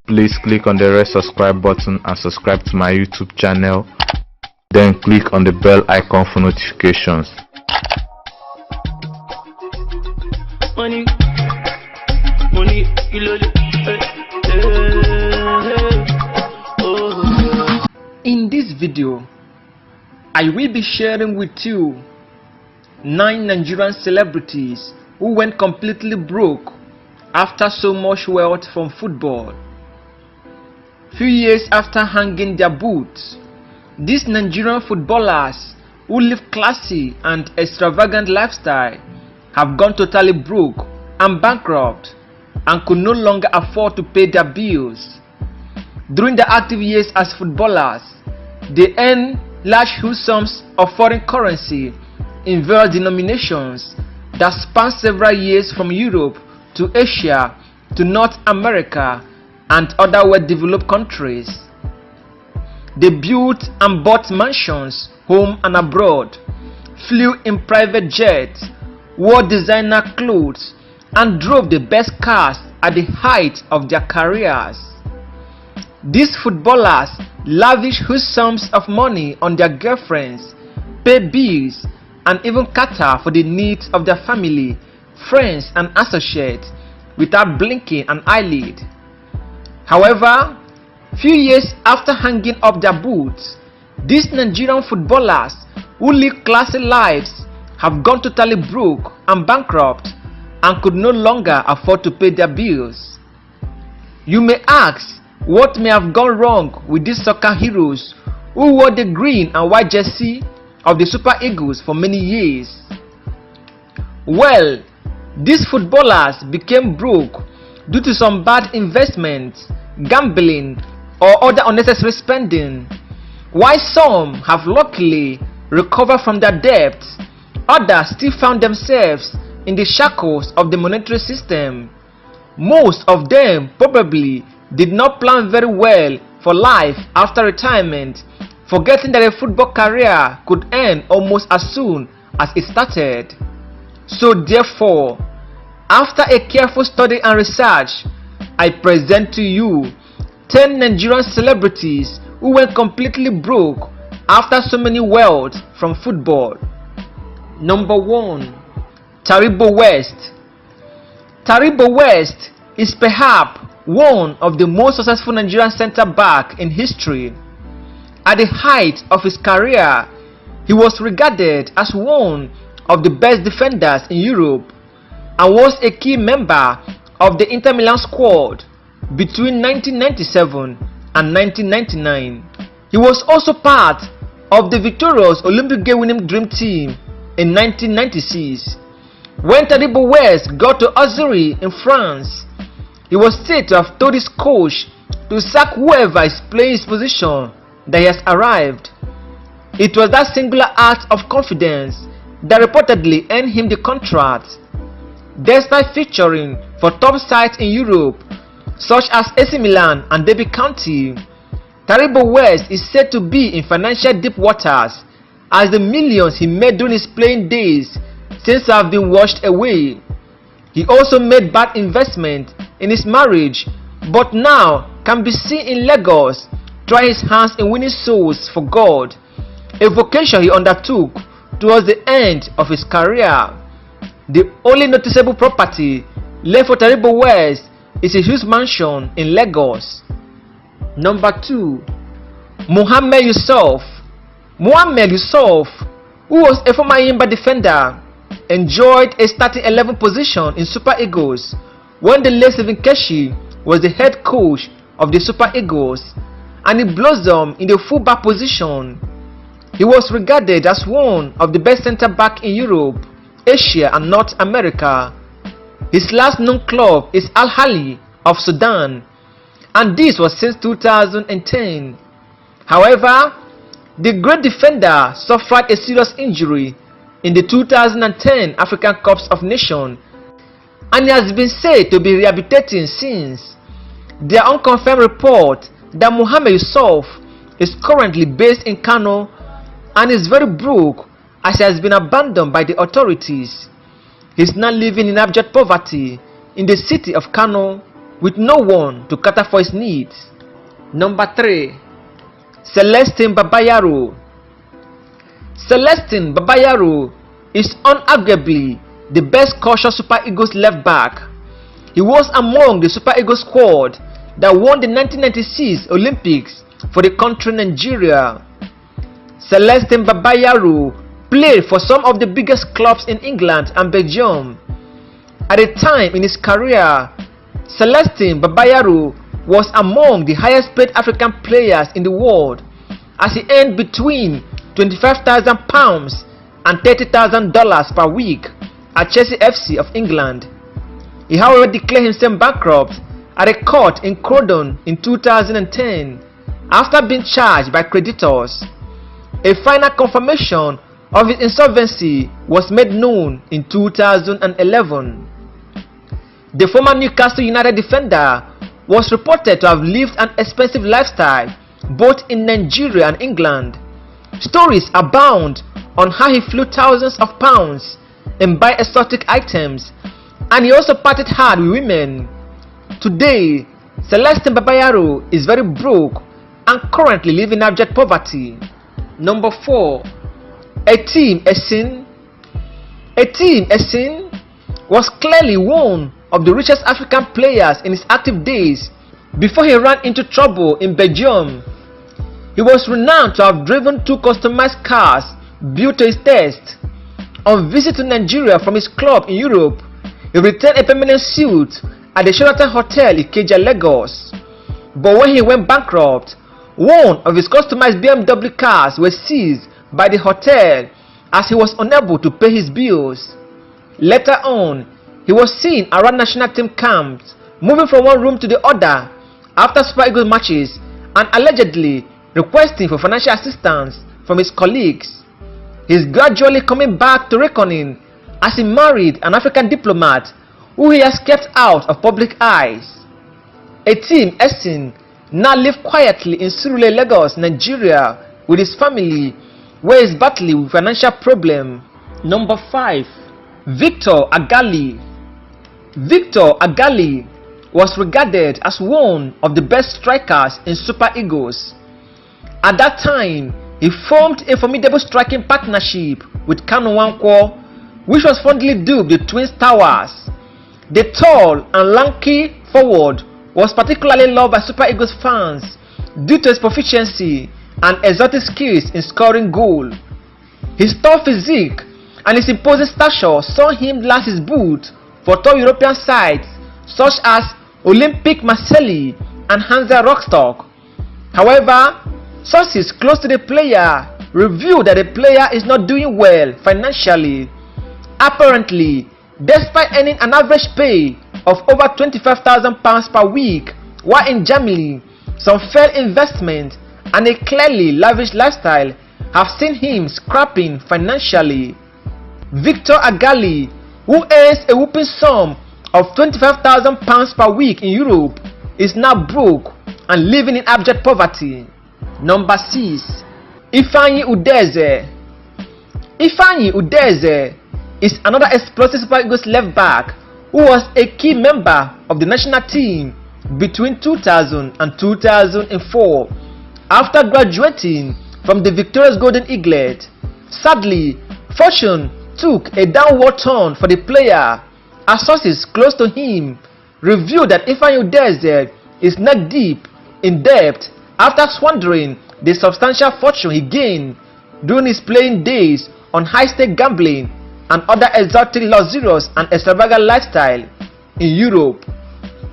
Please click on the red subscribe button and subscribe to my YouTube channel. Then click on the bell icon for notifications. Money, in this video, I will be sharing with you 9 Nigerian celebrities who went completely broke after so much wealth from football. Few years after hanging their boots, these Nigerian footballers who live classy and extravagant lifestyle have gone totally broke and bankrupt and could no longer afford to pay their bills. During their active years as footballers, they earn large huge sums of foreign currency in various denominations that span several years from Europe to Asia to North America and other well-developed countries. They built and bought mansions home and abroad, flew in private jets, wore designer clothes, and drove the best cars at the height of their careers. These footballers lavish huge sums of money on their girlfriends, pay bills, and even cater for the needs of their family, friends, and associates without blinking an eyelid. However, few years after hanging up their boots, these Nigerian footballers who live classy lives have gone totally broke and bankrupt and could no longer afford to pay their bills. You may ask, what may have gone wrong with these soccer heroes who wore the green and white jersey of the Super Eagles for many years? Well, these footballers became broke due to some bad investments, gambling, or other unnecessary spending. While some have luckily recovered from their debts, others still found themselves in the shackles of the monetary system. Most of them probably did not plan very well for life after retirement, forgetting that a football career could end almost as soon as it started. So therefore, after a careful study and research, I present to you 10 Nigerian celebrities who went completely broke after so many wealth from football. Number 1. Taribo West. Taribo West is perhaps one of the most successful Nigerian centre-back in history. At the height of his career, he was regarded as one of the best defenders in Europe and was a key member of the Inter Milan squad between 1997 and 1999. He was also part of the victorious Olympic game winning dream team in 1996. When Taribo West got to Azuri in France, he was said to have told his coach to sack whoever is playing his position that he has arrived. It was that singular act of confidence that reportedly earned him the contract. Despite featuring for top sides in Europe such as AC Milan and Derby County, Taribo West is said to be in financial deep waters as the millions he made during his playing days seems to have been washed away. He also made bad investment in his marriage, but now can be seen in Lagos trying his hands in winning souls for God, a vocation he undertook towards the end of his career. The only noticeable property left for Taribo West is a huge mansion in Lagos. Number 2. Mohammed Yusuf. Mohammed Yusuf, who was a former Yimba defender, enjoyed a starting 11 position in Super Eagles when the late Stephen Keshi was the head coach of the Super Eagles, and he blossomed in the fullback position. He was regarded as one of the best centre-back in Europe, Asia and North America. His last known club is Al Ahly of Sudan, and this was since 2010. However, the great defender suffered a serious injury in the 2010 African Cup of Nations, and he has been said to be rehabilitating since. There are unconfirmed reports that Mohammed Yusuf is currently based in Kano and is very broke as he has been abandoned by the authorities. He is now living in abject poverty in the city of Kano with no one to cater for his needs. Number 3. Celestine Babayaro. Celestine Babayaro is unarguably the best cautious Super Eagles left back. He was among the Super Eagles squad that won the 1996 Olympics for the country Nigeria. Celestine Babayaro played for some of the biggest clubs in England and Belgium. At a time in his career, Celestine Babayaro was among the highest paid African players in the world, as he earned between £25,000 and $30,000 per week at Chelsea FC of England. He however declared himself bankrupt at a court in Croydon in 2010 after being charged by creditors. A final confirmation of his insolvency was made known in 2011. The former Newcastle United defender was reported to have lived an expensive lifestyle both in Nigeria and England. Stories abound on how he flew thousands of pounds and buy exotic items, and he also partied hard with women. Today, Celestine Babayaro is very broke and currently living in abject poverty. Number 4. Etienne Essien. Etienne Essien was clearly one of the richest African players in his active days before he ran into trouble in Belgium. He was renowned to have driven 2 customized cars built to his taste. On visit to Nigeria from his club in Europe, he returned a permanent suite at the Sheraton Hotel in Ikeja, Lagos. But when he went bankrupt, one of his customized BMW cars was seized by the hotel as he was unable to pay his bills. Later on, he was seen around national team camps, moving from one room to the other after Super Eagles matches and allegedly requesting for financial assistance from his colleagues. He is gradually coming back to reckoning as he married an African diplomat who he has kept out of public eyes. Etienne Essien now lives quietly in Surulere, Lagos, Nigeria with his family, where he is battling with financial problems. Number 5. Victor Agali. Victor Agali was regarded as one of the best strikers in Super Eagles. At that time, he formed a formidable striking partnership with Kanu Nwankwo, which was fondly dubbed the Twin Towers. The tall and lanky forward was particularly loved by Super Eagles fans due to his proficiency and exotic skills in scoring goals. His tall physique and his imposing stature saw him last his boot for top European sides such as Olympique Marseille and Hansa Rostock. However, sources close to the player revealed that the player is not doing well financially. Apparently, despite earning an average pay of over £25,000 per week while in Germany, some failed investment and a clearly lavish lifestyle have seen him scrapping financially. Victor Agali, who earns a whopping sum of £25,000 per week in Europe, is now broke and living in abject poverty. Number 6. Ifeanyi Udeze. Ifeanyi Udeze is another explosive Super Eagles left back who was a key member of the national team between 2000 and 2004 after graduating from the victorious Golden Eaglet. Sadly, fortune took a downward turn for the player as sources close to him revealed that Ifeanyi Udeze is neck deep in debt after squandering the substantial fortune he gained during his playing days on high-stake gambling and other exotic, luxurious and extravagant lifestyle in Europe.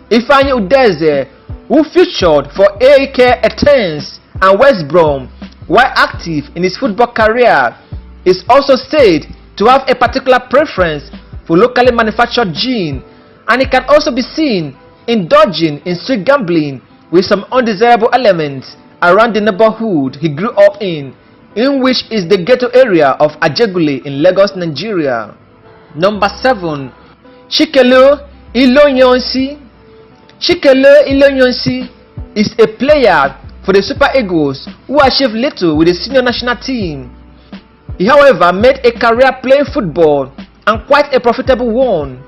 Ifeanyi Udeze, who featured for AEK Athens and West Brom while active in his football career, is also said to have a particular preference for locally manufactured gin, and he can also be seen indulging in street gambling with some undesirable elements around the neighborhood he grew up in which is the ghetto area of Ajegule in Lagos, Nigeria. Number 7. Chikelo Ilonyonsi. Chikelo Ilonyonsi is a player for the Super Eagles who achieved little with the senior national team. He, however, made a career playing football and quite a profitable one.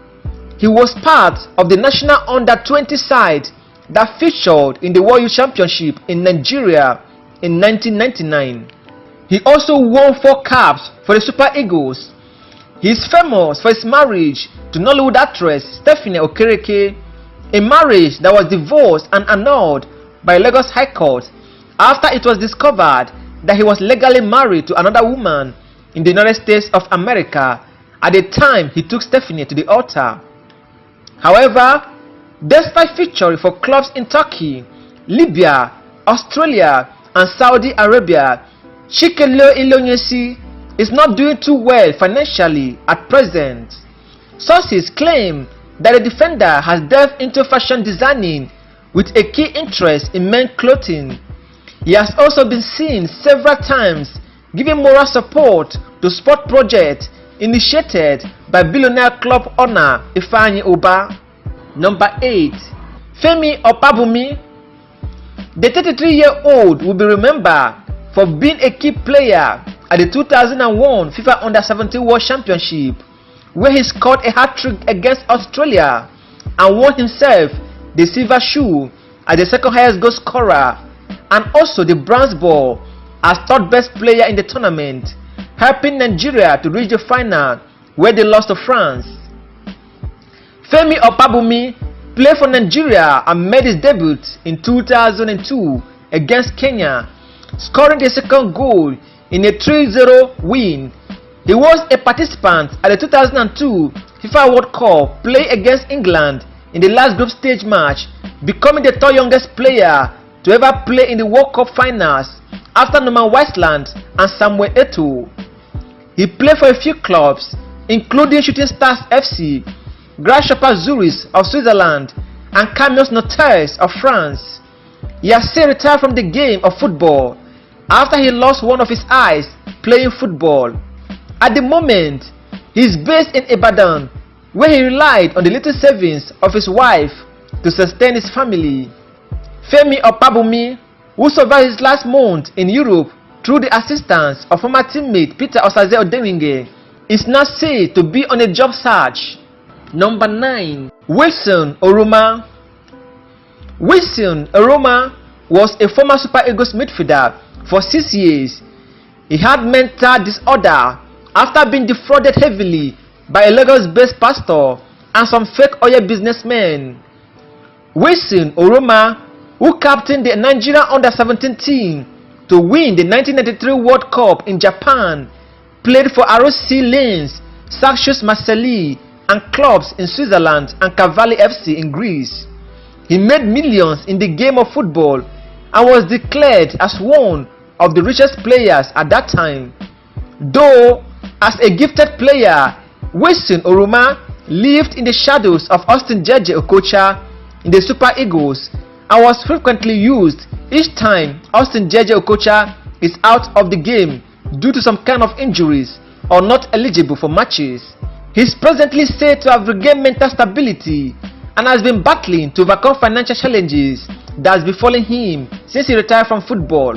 He was part of the national under-20 side that featured in the World Youth Championship in Nigeria in 1999. He also won 4 caps for the Super Eagles. He is famous for his marriage to Nollywood actress Stephanie Okereke, a marriage that was divorced and annulled by Lagos High Court after it was discovered that he was legally married to another woman in the United States of America at the time he took Stephanie to the altar. However, despite featuring for clubs in Turkey, Libya, Australia, and Saudi Arabia, Chikelo Ilonyesi is not doing too well financially at present. Sources claim that the defender has delved into fashion designing with a key interest in men's clothing. He has also been seen several times giving moral support to sport projects initiated by billionaire club owner Ifeanyi Uba. Number 8. Femi Opabumi. The 33-year-old will be remembered for being a key player at the 2001 FIFA Under-17 World Championship, where he scored a hat-trick against Australia and won himself the silver shoe as the second highest goal scorer and also the bronze ball as third best player in the tournament, helping Nigeria to reach the final where they lost to France. Femi Opabumi played for Nigeria and made his debut in 2002 against Kenya, scoring the second goal in a 3-0 win. He was a participant at the 2002 FIFA World Cup played against England in the last group stage match, becoming the third youngest player to ever play in the World Cup finals after Norman Wiseland and Samuel Eto'o. He played for a few clubs including Shooting Stars FC, Grasshopper Zurich of Switzerland, and Camions Notaires of France. He has since retired from the game of football after he lost one of his eyes playing football. At the moment, he is based in Ibadan, where he relied on the little savings of his wife to sustain his family. Femi Opabumi, who survived his last month in Europe through the assistance of former teammate Peter Osaze Odemwingie, is now said to be on a job search. Number 9. Wilson Oruma. Wilson Oruma was a former Super Eagles midfielder for 6 years. He had mental disorder after being defrauded heavily by a Lagos-based pastor and some fake oil businessmen. Wilson Oruma, who captained the Nigerian Under-17 team to win the 1993 World Cup in Japan, played for ROC Lens, Saxios Marseille, and clubs in Switzerland and Cavalli FC in Greece. He made millions in the game of football and was declared as one of the richest players at that time. Though, as a gifted player, Wilson Oruma lived in the shadows of Austin Jeje Okocha in the Super Eagles and was frequently used each time Austin Jeje Okocha is out of the game due to some kind of injuries or not eligible for matches. He is presently said to have regained mental stability and has been battling to overcome financial challenges that has befallen him since he retired from football.